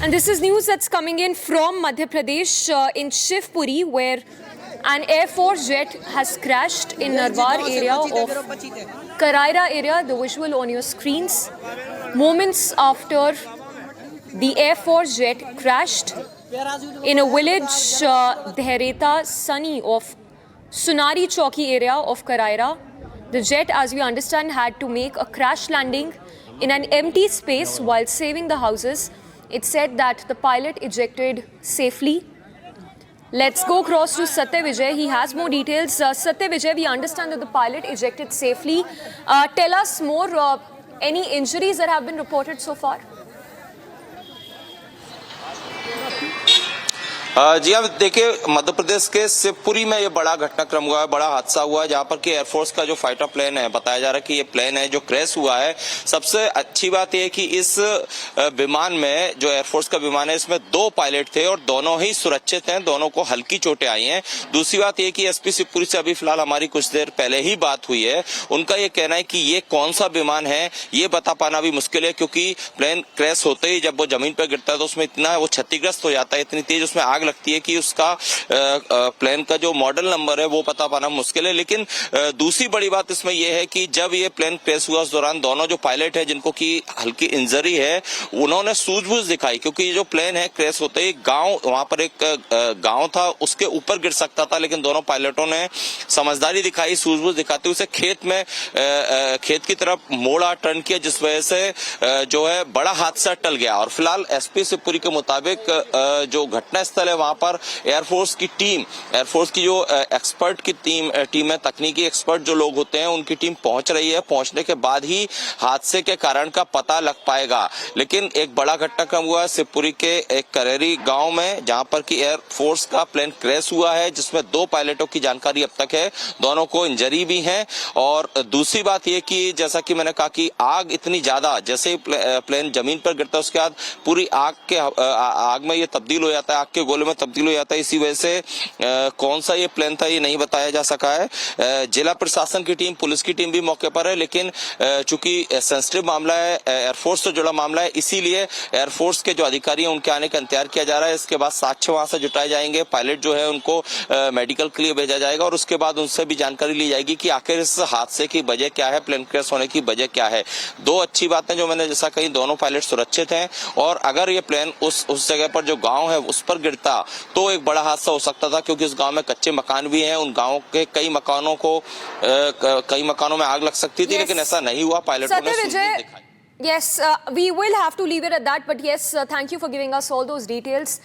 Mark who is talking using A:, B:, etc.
A: And this is news that's coming in from Madhya Pradesh in Shivpuri, where an Air Force jet has crashed in Narwar area of Karaira area. The visual on your screens. Moments after the Air Force jet crashed in a village, Dhereta Sani of Sunari Chowki area of Karaira. The jet, as we understand, had to make a crash landing in an empty space while saving the houses. It's said that the pilot ejected safely. Let's go across to Satya Vijay. He has more details. Satya Vijay, we understand that the pilot ejected safely. Tell us more. Any injuries that have been reported so far?
B: जी हाँ, देखिए मध्य प्रदेश के शिवपुरी में ये बड़ा घटनाक्रम हुआ है, बड़ा हादसा हुआ है, जहां पर कि एयरफोर्स का जो फाइटर प्लेन है, बताया जा रहा है कि ये प्लेन है जो क्रैश हुआ है। सबसे अच्छी बात यह है कि इस विमान में, जो एयरफोर्स का विमान है, इसमें 2 पायलट थे और दोनों ही सुरक्षित हैं, दोनों को हल्की चोटें आई हैं। दूसरी बात यह कि एसपी शिवपुरी से अभी फिलहाल हमारी कुछ देर पहले ही बात हुई है। उनका ये कहना है कि ये कौन सा विमान है ये बता पाना भी मुश्किल है, क्योंकि प्लेन क्रैश होते ही जब वो जमीन पर गिरता है तो उसमें इतना वो क्षतिग्रस्त हो जाता है, इतनी तेज उसमें आग लगती है कि उसका प्लेन का जो मॉडल नंबर है वो पता पाना मुश्किल है। लेकिन दूसरी बड़ी बात इसमें यह है कि जब ये प्लेन क्रैश हुआ उस दौरान दोनों जो पायलट है जिनको की हल्की इंजरी है, उन्होंने सूझबूझ दिखाई, क्योंकि ये जो प्लेन है क्रैश होते ही गांव, वहां पर एक गांव था, उसके ऊपर गिर सकता था, लेकिन दोनों पायलटों ने समझदारी दिखाई, सूझबूझ दिखाते हुए उसे खेत की तरफ मोड़ा, टर्न किया, जिस वजह से जो है बड़ा हादसा टल गया। और फिलहाल एसपी शिवपुरी के मुताबिक जो घटना स्थल है वहां पर एयरफोर्स की जो एक्सपर्ट की टीम है, तकनीकी एक्सपर्ट जो लोग होते हैं, उनकी टीम पहुंच रही है। पहुंचने के बाद ही हादसे के कारण का पता लग पाएगा। लेकिन एक बड़ा घटनाक्रम हुआ है शिवपुरी के एक करेरी गांव में, जहां पर कि एयरफोर्स का प्लेन क्रैश हुआ है, जिसमें 2 पायलटों की जानकारी अब तक है, दोनों को इंजरी भी है। और दूसरी बात यह कि जैसा कि मैंने कहा कि आग इतनी ज्यादा, जैसे ही प्लेन जमीन पर गिरता है उसके बाद पूरी आग में ये तब्दील हो जाता है, आग के गोले में तब्दील हो जाता है। इसी वजह से कौन सा ये प्लेन था ये नहीं बताया जा सका है। जिला प्रशासन की टीम, पुलिस की टीम भी मौके पर है, लेकिन चूंकि सेंसिटिव मामला है, एयरफोर्स से जुड़ा मामला है, इसीलिए एयरफोर्स के जो अधिकारी हैं उनके आने का इंतजार किया जा रहा है। इसके बाद साक्ष्य वहां से जुटाए जाएंगे, पायलट जो है उनको मेडिकल के लिए भेजा जाएगा और उसके बाद उनसे भी जानकारी ली जाएगी कि आखिर इस हादसे की वजह क्या है, प्लेन क्रैश होने की वजह क्या है। 2 अच्छी बातें जो मैंने जैसा कही, दोनों पायलट सुरक्षित हैं, और अगर ये प्लेन उस जगह पर जो गांव है उस पर गिरता तो एक बड़ा हादसा हो सकता था, क्योंकि उस गांव में कच्चे मकान भी हैं। उन गांव के कई मकानों में आग लग सकती थी, लेकिन ऐसा नहीं हुआ। पायलटों ने सूझबूझ दिखाई।
A: Yes, we will have to leave it at that. But yes, thank you for giving us all those details.